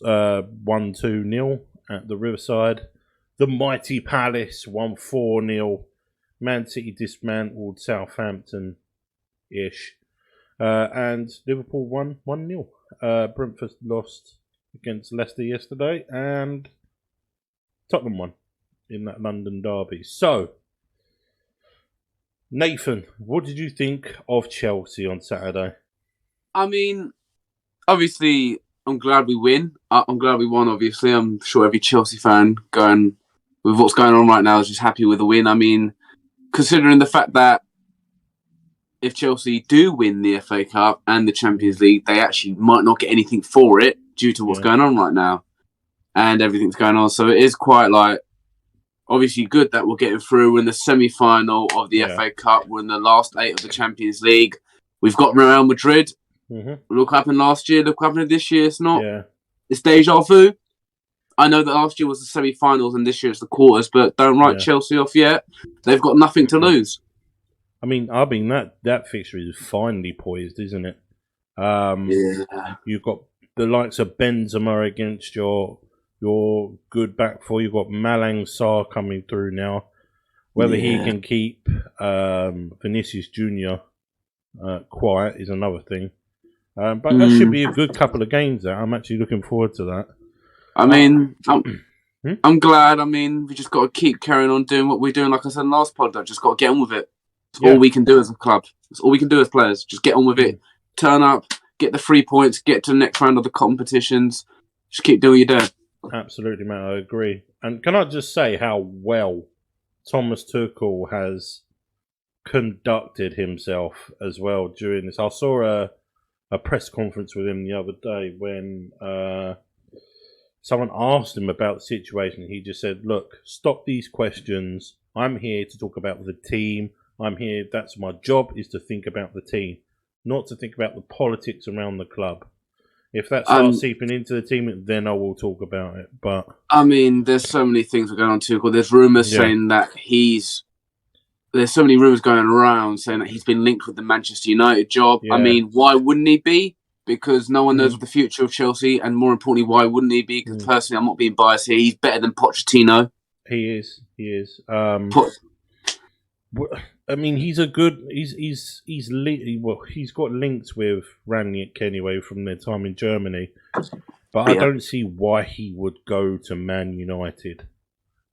won 2-0 at the Riverside. The mighty Palace won 4-0. Man City dismantled Southampton-ish. And Liverpool won 1-0. Brentford lost against Leicester yesterday, and Tottenham won in that London derby. So, Nathan, what did you think of Chelsea on Saturday? I mean, obviously, I'm glad we win. I'm glad we won, obviously. I'm sure every Chelsea fan going with what's going on right now is just happy with the win. I mean, considering the fact that if Chelsea do win the FA Cup and the Champions League, they actually might not get anything for it due to what's going on right now and everything's going on. So it is quite obviously good that we're getting through in the semi-final of the FA Cup. We're in the last 8 of the Champions League. We've got Real Madrid. Look what happened last year. Look what happened this year. It's not. It's deja vu. I know that last year was the semi-finals and this year it's the quarters, but don't write Chelsea off yet. They've got nothing to lose. I mean that fixture is finely poised, isn't it? You've got the likes of Benzema against your good back four. You've got Malang Sarr coming through now. Whether he can keep Vinicius Junior quiet is another thing. But that should be a good couple of games there. I'm actually looking forward to that. I mean, I'm glad. I mean, we just got to keep carrying on doing what we're doing. Like I said in the last pod, just got to get on with it. It's all we can do as a club. It's all we can do as players. Just get on with it. Turn up, get the 3 points, get to the next round of the competitions. Just keep doing what you're doing. Absolutely, mate. I agree. And can I just say how well Thomas Tuchel has conducted himself as well during this? I saw a press conference with him the other day when someone asked him about the situation. He just said, look, stop these questions. I'm here to talk about the team. I'm here, that's my job, is to think about the team, not to think about the politics around the club. If that starts seeping into the team, then I will talk about it. But I mean, there's so many things going on, Tuchel. There's rumours saying that there's so many rumours going around saying that he's been linked with the Manchester United job. I mean, why wouldn't he be? Because no one knows what the future of Chelsea, and more importantly, why wouldn't he be? Because personally, I'm not being biased here. He's better than Pochettino. He is. I mean, he's a good. He's got links with Rangnick anyway from their time in Germany, but I don't see why he would go to Man United.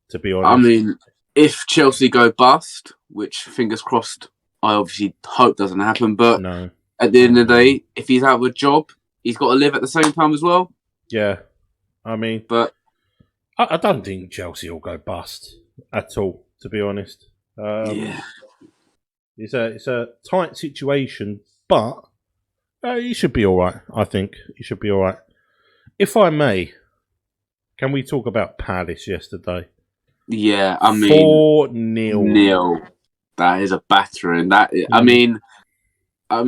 To be honest, I mean, if Chelsea go bust, which fingers crossed, I obviously hope doesn't happen, but at the end of the day, if he's out of a job, he's got to live at the same time as well. Yeah, I mean, but I don't think Chelsea will go bust at all. To be honest. It's a tight situation, but he should be all right. I think he should be all right. If I may, can we talk about Palace yesterday? Yeah, I mean 4-0. That is a battering. I mean, I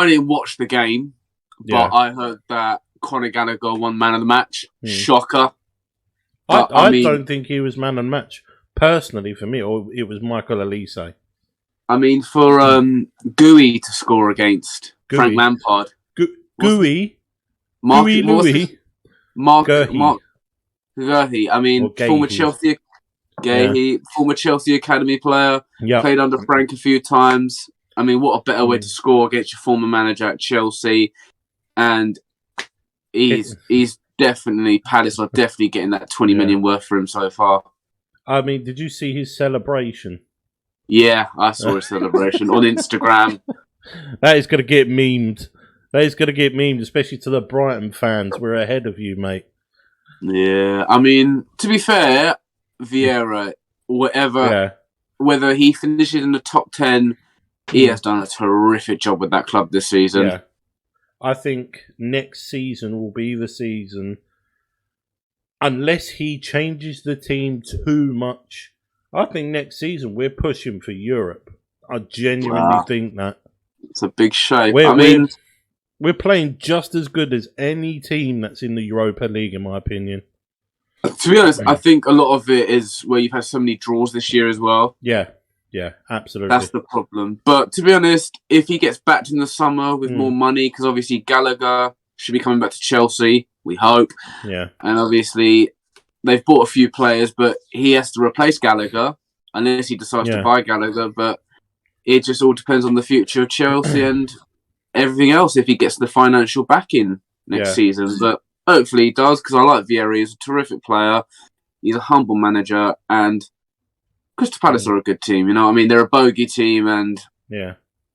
didn't watch the game, but I heard that Conor Gallagher won man of the match. Shocker. But, I don't think he was man of the match. Personally, for me, it was Michael Elise. I mean, for Gooey to score against Frank Lampard. Gooey? Mark Louis? Mark Gurhey. I mean, former Chelsea Academy player. Played under Frank a few times. I mean, what a better way to score against your former manager at Chelsea. And he's definitely, Palace are definitely getting that 20 million worth for him so far. I mean, did you see his celebration? Yeah, I saw his celebration on Instagram. That is going to get memed. Especially to the Brighton fans. We're ahead of you, mate. Yeah, I mean, to be fair, Vieira, whether he finishes in the top 10, he has done a terrific job with that club this season. Yeah. I think next season will be the season, unless he changes the team too much. I think next season we're pushing for Europe. I genuinely think that. It's a big shape. We're playing just as good as any team that's in the Europa League, in my opinion. To be honest, I think a lot of it is where you've had so many draws this year as well. Yeah, absolutely. That's the problem. But to be honest, if he gets backed in the summer with more money, because obviously Gallagher should be coming back to Chelsea. we hope. Yeah. And obviously, they've bought a few players, but he has to replace Gallagher unless he decides to buy Gallagher. But it just all depends on the future of Chelsea and everything else if he gets the financial backing next season. But hopefully he does, because I like Vieira. He's a terrific player. He's a humble manager, and Crystal Palace are a good team. You know what I mean? They're a bogey team, and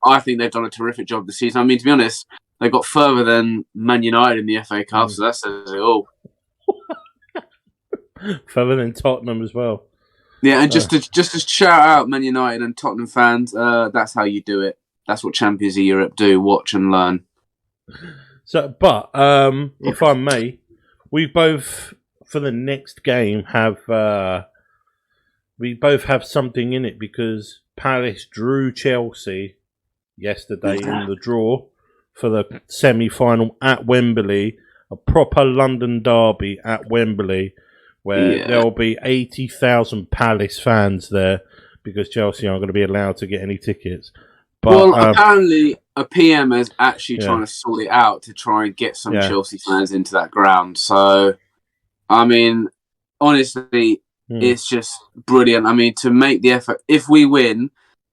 I think they've done a terrific job this season. I mean, to be honest, they got further than Man United in the FA Cup, so that says it all. Further than Tottenham as well. Yeah, and just to shout out Man United and Tottenham fans, that's how you do it. That's what Champions of Europe do. Watch and learn. So, but if I may, we both for the next game have we both have something in it, because Palace drew Chelsea yesterday in the draw for the semi-final at Wembley, a proper London derby at Wembley, where there'll be 80,000 Palace fans there, because Chelsea aren't going to be allowed to get any tickets. But, apparently a PM is actually trying to sort it out to try and get some Chelsea fans into that ground. So, I mean, honestly, it's just brilliant. I mean, to make the if we win,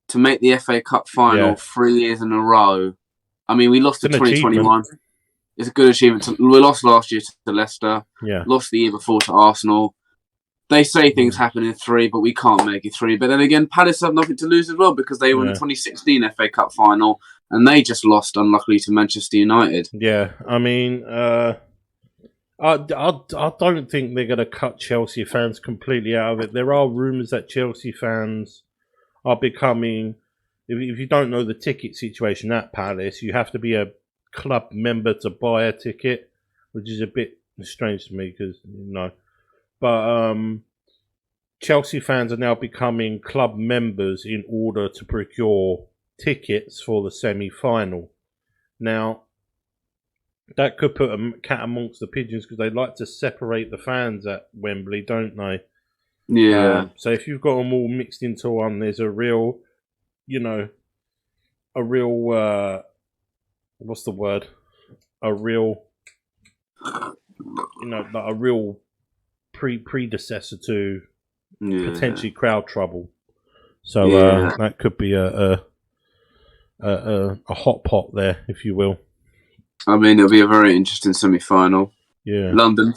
to make the FA Cup final 3 years in a row. I mean, we lost in 2021. It's a good achievement. We lost last year to Leicester. Lost the year before to Arsenal. They say things happen in 3, but we can't make it 3. But then again, Palace have nothing to lose as well, because they won the 2016 FA Cup final, and they just lost, unluckily, to Manchester United. Yeah, I mean, I don't think they're going to cut Chelsea fans completely out of it. There are rumours that Chelsea fans are becoming... If you don't know the ticket situation at Palace, you have to be a club member to buy a ticket, which is a bit strange to me, because, But Chelsea fans are now becoming club members in order to procure tickets for the semi-final. Now, that could put a cat amongst the pigeons, because they like to separate the fans at Wembley, don't they? Yeah. So if you've got them all mixed into one, there's a real, what's the word? A real, a real predecessor to potentially crowd trouble. So that could be a hot pot there, if you will. I mean, it'll be a very interesting semi-final. Yeah. London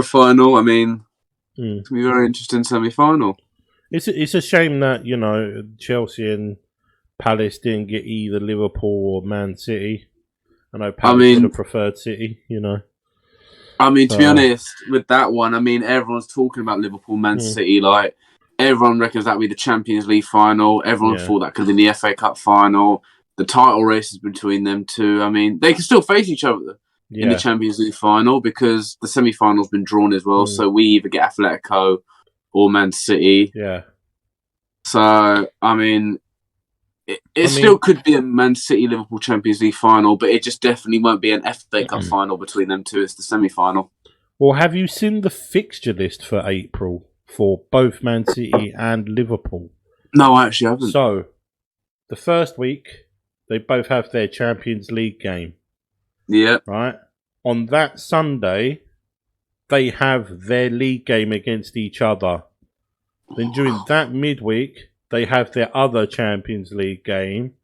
final. I mean, it's going to be a very interesting semi-final. It's a shame that, Chelsea and Palace didn't get either Liverpool or Man City. I know Palace would have preferred City, I mean, to be honest, with that one, I mean, everyone's talking about Liverpool, Man City. Like, everyone reckons that would be the Champions League final. Everyone thought that could be the FA Cup final. The title races between them two. I mean, they can still face each other in the Champions League final, because the semi-final's been drawn as well. So we either get Atletico or Man City. Yeah. So, I mean, it still could be a Man City Liverpool Champions League final, but it just definitely won't be an FA Cup final between them two. It's the semi-final. Well, have you seen the fixture list for April for both Man City and Liverpool? No, I actually haven't. So, the first week, they both have their Champions League game. Yeah. Right? On that Sunday, they have their league game against each other. Then during that midweek, they have their other Champions League game.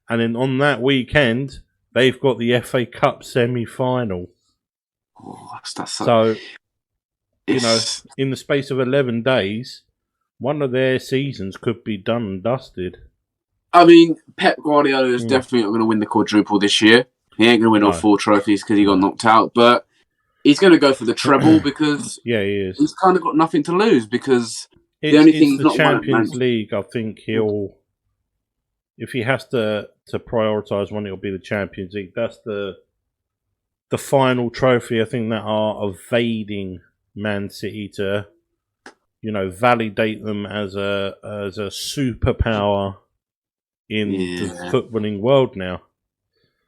And then on that weekend, they've got the FA Cup semi-final. So, in the space of 11 days, one of their seasons could be done and dusted. I mean, Pep Guardiola is definitely not going to win the quadruple this year. He ain't going to win all 4 trophies because he got knocked out. But he's going to go for the treble, because he is. He's kind of got nothing to lose, because the only thing he's not Champions League, I think he'll... If he has to prioritise one, it'll be the Champions League. That's the final trophy, I think, that are evading Man City to, validate them as a superpower in the footballing world now.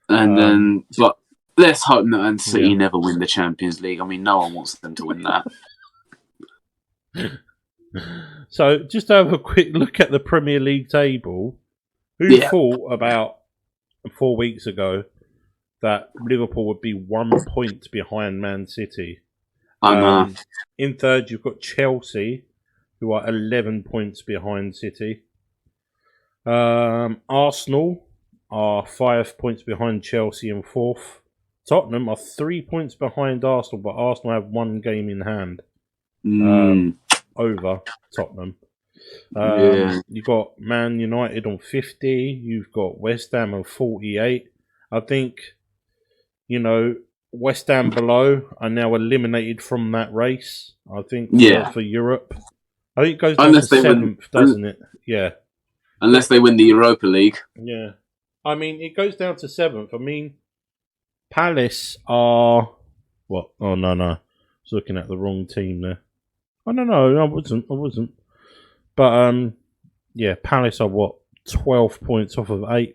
And then, but let's hope that Man City never win the Champions League. I mean, no one wants them to win that. So, just to have a quick look at the Premier League table. Who thought about 4 weeks ago that Liverpool would be 1 point behind Man City. I know. In third, you've got Chelsea, who are 11 points behind City. Arsenal are 5 points behind Chelsea in fourth. Tottenham are 3 points behind Arsenal, but Arsenal have one game in hand over Tottenham. You've got Man United on 50. You've got West Ham on 48. I think, West Ham below are now eliminated from that race, I think, for Europe. I think it goes down to 7th, doesn't it? Yeah. Unless they win the Europa League. Yeah. I mean, it goes down to 7th. I mean, Palace are... What? Oh, no. I was looking at the wrong team there. Oh, no, I wasn't. But, Palace are, 12 points off of 8th?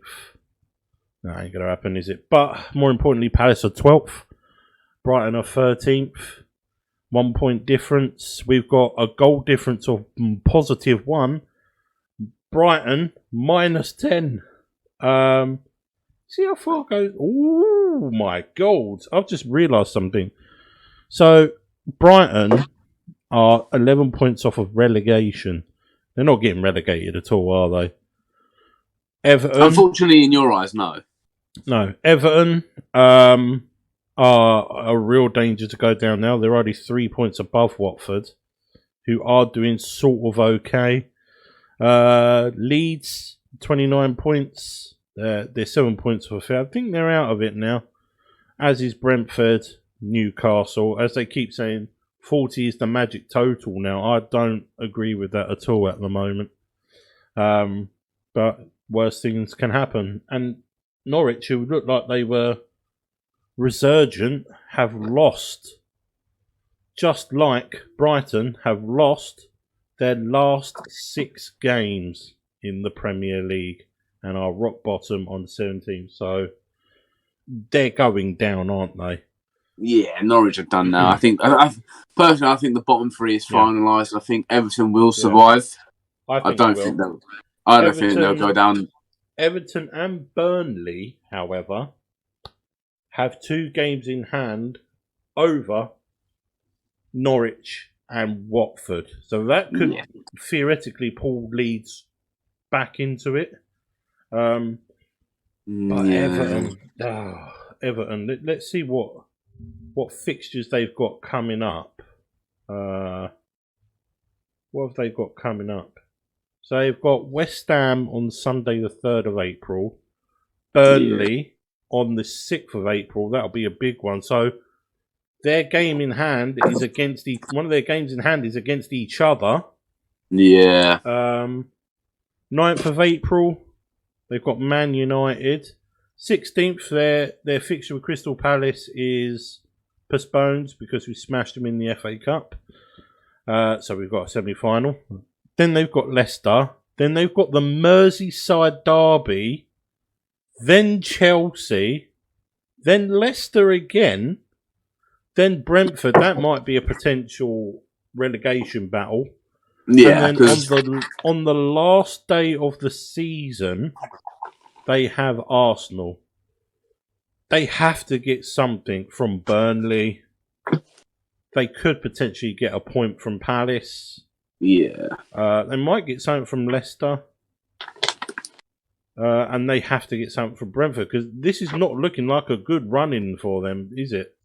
That ain't going to happen, is it? But, more importantly, Palace are 12th. Brighton are 13th. 1 point difference. We've got a goal difference of positive 1. Brighton, minus 10. See how far it goes? Oh, my God. I've just realised something. So, Brighton are 11 points off of relegation. They're not getting relegated at all, are they? Everton. Unfortunately, in your eyes, no. No. Everton are a real danger to go down now. They're only 3 points above Watford, who are doing sort of okay. Leeds, 29 points. They're 7 points off. I think they're out of it now. As is Brentford, Newcastle. As they keep saying, 40 is the magic total now. I don't agree with that at all at the moment. But worse things can happen. And Norwich, who looked like they were resurgent, have lost. Just like Brighton have lost their last 6 games in the Premier League and are rock bottom on 17. So they're going down, aren't they? Yeah, Norwich are done now. I think, personally, I think the bottom 3 is finalised. I think Everton will survive. I don't think they'll go down. Everton and Burnley, however, have 2 games in hand over Norwich and Watford. So that could theoretically pull Leeds back into it. But Everton, let's see what fixtures they've got coming up. What have they got coming up? So they've got West Ham on Sunday the 3rd of April. Burnley on the 6th of April. That'll be a big one. So their game in hand is against one of their games in hand is against each other. Yeah. 9th of April, they've got Man United. 16th, their fixture with Crystal Palace is postponed because we smashed them in the FA Cup. So we've got a semi-final. Then they've got Leicester. Then they've got the Merseyside derby. Then Chelsea. Then Leicester again. Then Brentford. That might be a potential relegation battle. Yeah. And then on the last day of the season, they have Arsenal. They have to get something from Burnley. They could potentially get a point from Palace. Yeah. They might get something from Leicester. And they have to get something from Brentford, because this is not looking like a good run-in for them, is it?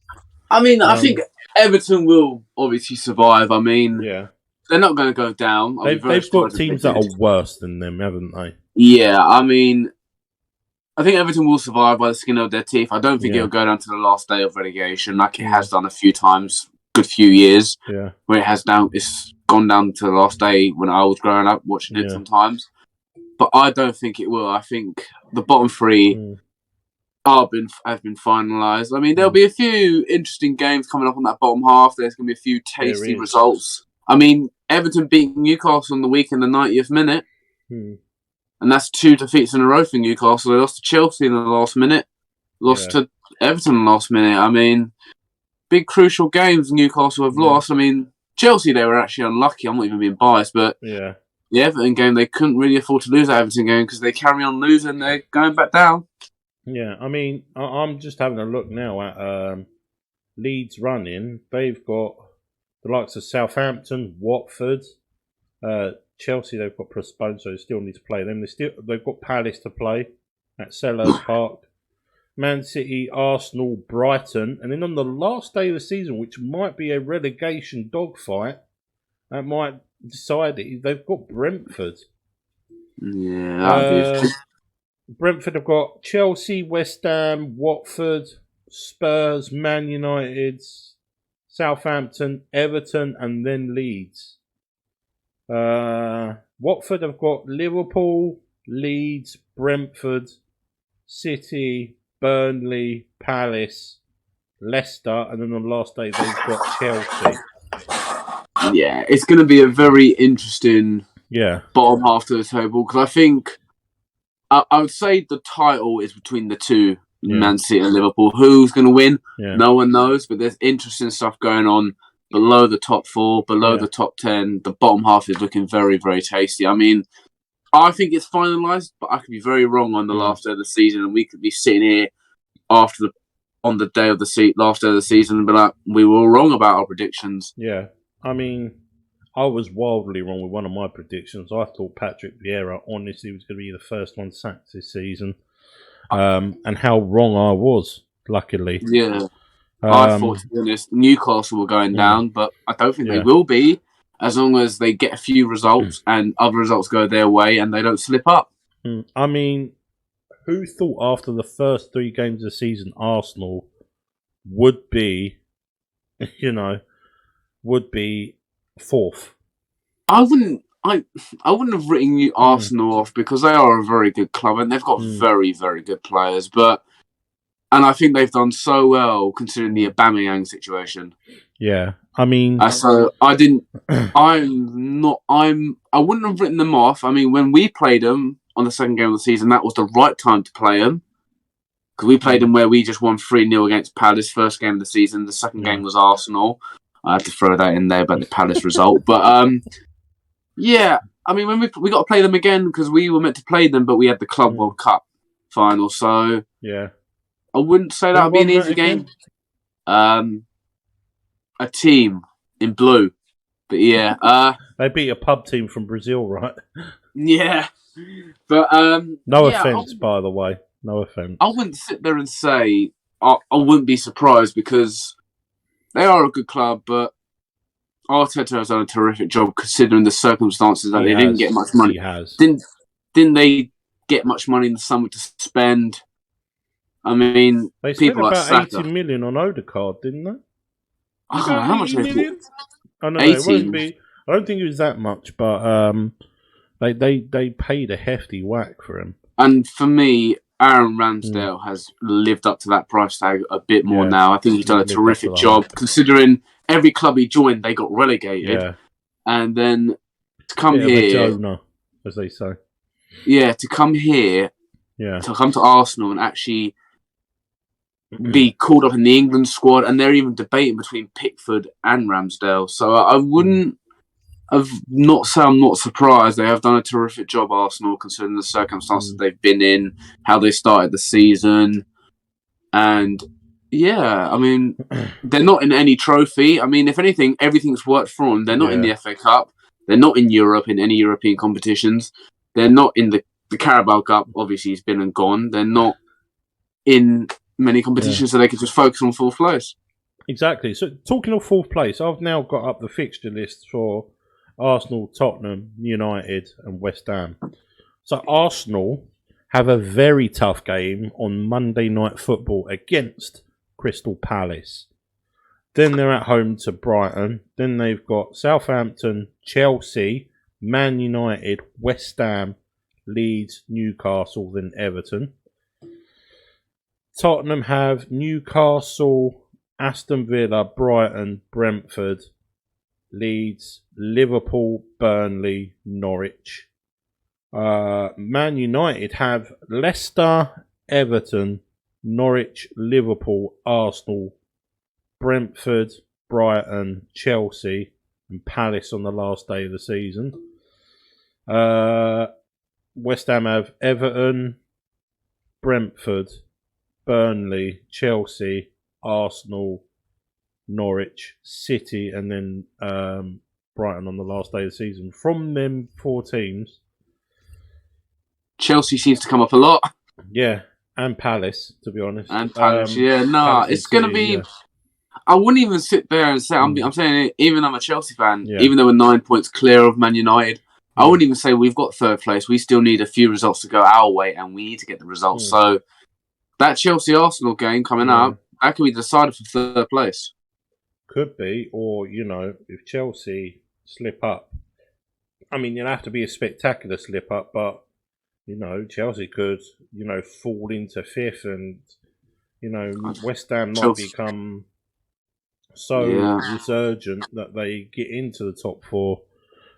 I mean, I think Everton will obviously survive. I mean, they're not going to go down. They've got teams that are worse than them, haven't they? Yeah, I mean, I think Everton will survive by the skin of their teeth. I don't think it'll go down to the last day of relegation like it has done a few times, good few years. Yeah. Where it's gone down to the last day when I was growing up watching it sometimes. But I don't think it will. I think the bottom 3 have been finalised. I mean, there'll be a few interesting games coming up on that bottom half. There's going to be a few tasty results. I mean, Everton beat Newcastle on the week in the 90th minute. And that's 2 defeats in a row for Newcastle. They lost to Chelsea in the last minute. Lost to Everton in the last minute. I mean, big crucial games Newcastle have lost. I mean, Chelsea, they were actually unlucky. I'm not even being biased, but the Everton game, they couldn't really afford to lose that Everton game because they carry on losing. They're going back down. Yeah, I mean, I'm just having a look now at Leeds running. They've got the likes of Southampton, Watford, Chelsea. They've got postponed, so they still need to play them. They've got Palace to play at Selhurst Park. Man City, Arsenal, Brighton, and then on the last day of the season, which might be a relegation dogfight, that might decide it. They've got Brentford. Yeah, that'd be. Brentford have got Chelsea, West Ham, Watford, Spurs, Man United, Southampton, Everton, and then Leeds. Watford have got Liverpool, Leeds, Brentford, City, Burnley, Palace, Leicester, and then on the last day they've got Chelsea. Yeah, it's going to be a very interesting bottom half to the table because I think I would say the title is between the two, Man City and Liverpool. Who's going to win? Yeah. No one knows, but there's interesting stuff going on below the top 4, below the top 10. The bottom half is looking very, very tasty. I mean, I think it's finalised, but I could be very wrong on the last day of the season, and we could be sitting here on the day of the last day of the season and be like, we were wrong about our predictions. Yeah, I mean, I was wildly wrong with one of my predictions. I thought Patrick Vieira honestly was going to be the first one sacked this season, and how wrong I was. Luckily, yeah. I thought, to be honest, Newcastle were going down, but I don't think they will be, as long as they get a few results and other results go their way and they don't slip up. I mean, who thought after the first 3 games of the season Arsenal would be, would be 4th? I wouldn't have written Arsenal off because they are a very good club and they've got very, very good players, and I think they've done so well considering the Aubameyang situation. Yeah, I mean, so I wouldn't have written them off. I mean, when we played them on the second game of the season, that was the right time to play them because we played them where we just won 3-0 against Palace first game of the season. The second game was Arsenal. I had to throw that in there about the Palace result, but yeah, I mean, when we got to play them again because we were meant to play them, but we had the Club World Cup final, so yeah. I wouldn't say that would be an easy game. A team in blue. But yeah. They beat a pub team from Brazil, right? Yeah. But no offence, by the way. No offence. I wouldn't sit there and say I wouldn't be surprised because they are a good club, but Arteta has done a terrific job considering the circumstances that they didn't get much money. He has. Didn't they get much money in the summer to spend? I mean, they spent about 80 million on Odegaard, didn't they? I don't know how much they bought. Oh, no, it won't be. I don't think it was that much, but they paid a hefty whack for him. And for me, Aaron Ramsdale has lived up to that price tag a bit more now. I think he's done a terrific job considering every club he joined, they got relegated. Yeah. And then to come here, Jonah, as they say. Yeah, to come here, to come to Arsenal and actually be called up in the England squad, and they're even debating between Pickford and Ramsdale. So I wouldn't have not say I'm not surprised. They have done a terrific job, Arsenal, considering the circumstances they've been in, how they started the season, and yeah, I mean, they're not in any trophy. I mean, if anything, everything's worked for them. They're not in the FA Cup. They're not in Europe in any European competitions. They're not in the Carabao Cup. Obviously, he's been and gone. They're not in many competitions, so they can just focus on fourth place. Exactly. So, talking of fourth place, I've now got up the fixture list for Arsenal, Tottenham, United, and West Ham. So, Arsenal have a very tough game on Monday Night Football against Crystal Palace. Then they're at home to Brighton. Then they've got Southampton, Chelsea, Man United, West Ham, Leeds, Newcastle, then Everton. Tottenham have Newcastle, Aston Villa, Brighton, Brentford, Leeds, Liverpool, Burnley, Norwich. Man United have Leicester, Everton, Norwich, Liverpool, Arsenal, Brentford, Brighton, Chelsea, and Palace on the last day of the season. West Ham have Everton, Brentford, Burnley, Chelsea, Arsenal, Norwich, City, and then Brighton on the last day of the season. From them 4 teams, Chelsea seems to come up a lot. yeah, and Palace, to be honest. And Palace, Palace it's and going to City, be... yeah. I wouldn't even sit there and say... I'm saying, even though I'm a Chelsea fan, Yeah. even though we're 9 points clear of Man United, I wouldn't even say we've got 3rd place. We still need a few results to go our way, and we need to get the results. So that Chelsea-Arsenal game coming up, that could be decided for 3rd place. Could be, or, if Chelsea slip up, I mean, it'll have to be a spectacular slip up, but, Chelsea could, fall into 5th and, West Ham might become so resurgent that they get into the top 4.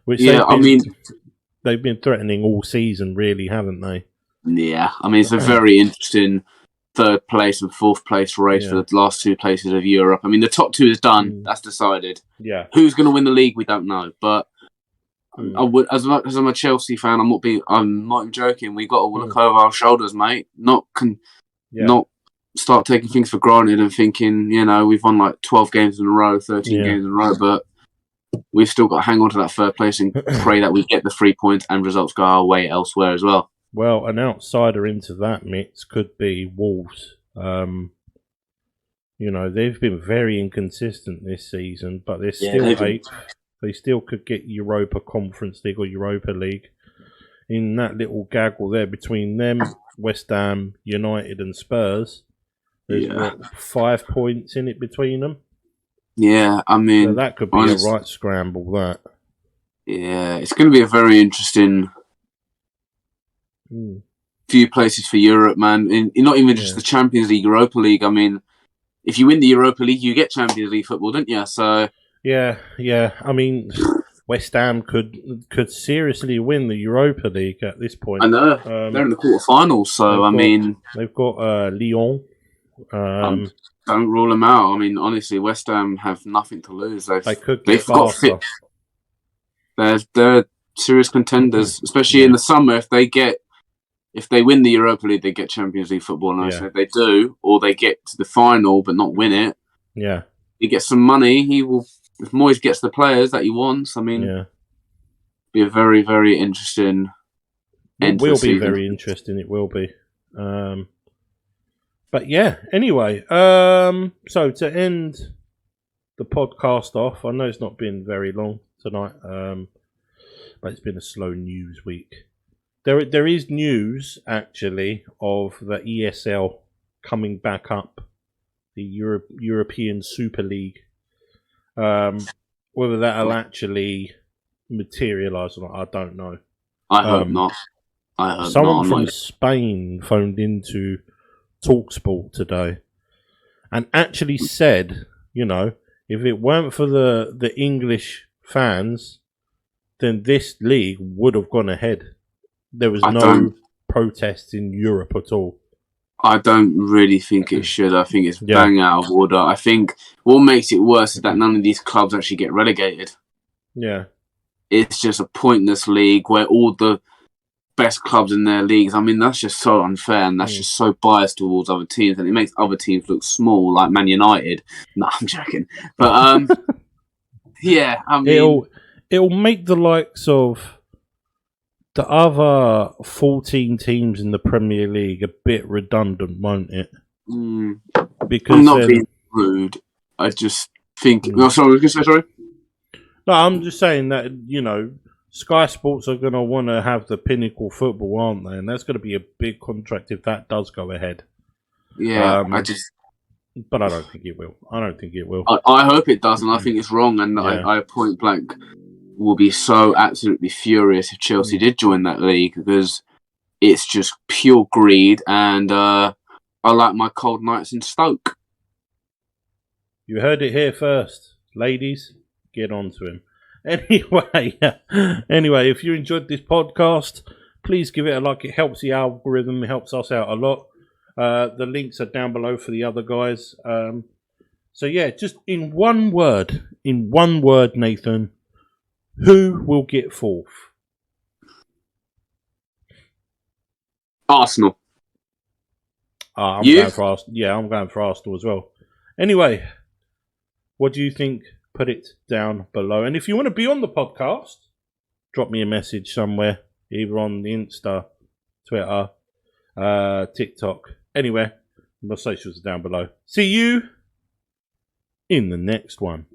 Which they've been threatening all season, really, haven't they? Yeah, I mean, it's a very interesting 3rd place and 4th place race for the last 2 places of Europe. I mean, the top 2 is done. That's decided. Yeah. Who's going to win the league, we don't know. But I would, as much as I'm a Chelsea fan, I'm not even joking. We've got to look over our shoulders, mate. Not start taking things for granted and thinking, we've won like 12 games in a row, 13 games in a row, but we've still got to hang on to that 3rd place and pray that we get the 3 points and results go our way elsewhere as well. Well, an outsider into that mix could be Wolves. They've been very inconsistent this season, but they're still 8th. They still could get Europa Conference League or Europa League. In that little gaggle there between them, West Ham, United and Spurs, there's 5 points in it between them. Yeah, I mean... So that could be a right scramble, that. Yeah, it's going to be a very interesting few places for Europe, man. Not even just the Champions League, Europa League. I mean, if you win the Europa League, you get Champions League football, don't you? So... Yeah. I mean, West Ham could seriously win the Europa League at this point. I know. They're in the quarterfinals, so, They've got Lyon. Don't rule them out. I mean, honestly, West Ham have nothing to lose. They could get Barca. They're serious contenders, especially in the summer. If they win the Europa League, they get Champions League football. And if they do, or they get to the final but not win it, he gets some money. If Moyes gets the players that he wants, I mean, be a very, very interesting. It will be very interesting. It will be. But yeah, anyway, so to end the podcast off, I know it's not been very long tonight, but it's been a slow news week. There is news, actually, of the ESL coming back up, the European Super League. Whether that'll actually materialise or not, I don't know. I hope not. Someone from Spain phoned into TalkSport today and actually said, if it weren't for the English fans, then this league would have gone ahead. There was no protests in Europe at all. I don't really think it should. I think it's bang out of order. I think what makes it worse is that none of these clubs actually get relegated. Yeah. It's just a pointless league where all the best clubs in their leagues, I mean, that's just so unfair and that's just so biased towards other teams and it makes other teams look small, like Man United. No, I'm joking. But, I mean... It'll make the likes of the other 14 teams in the Premier League a bit redundant, won't it? Because I'm not being rude. I just think... No, sorry, I was going to say sorry? No, I'm just saying that, Sky Sports are going to want to have the pinnacle football, aren't they? And that's going to be a big contract if that does go ahead. Yeah, But I don't think it will. I hope it does, and I think it's wrong. And I point blank will be so absolutely furious if Chelsea did join that league because it's just pure greed. And I like my cold nights in Stoke. You heard it here first, ladies. Get on to him. Anyway, if you enjoyed this podcast, please give it a like. It helps the algorithm. It helps us out a lot. The links are down below for the other guys. So yeah, just in one word, Nathan, who will get fourth? I'm You? going for Arsenal. Yeah, I'm going for Arsenal as well. Anyway, what do you think? Put it down below. And if you want to be on the podcast, drop me a message somewhere, either on the Insta, Twitter, TikTok, anywhere. My socials are down below. See you in the next one.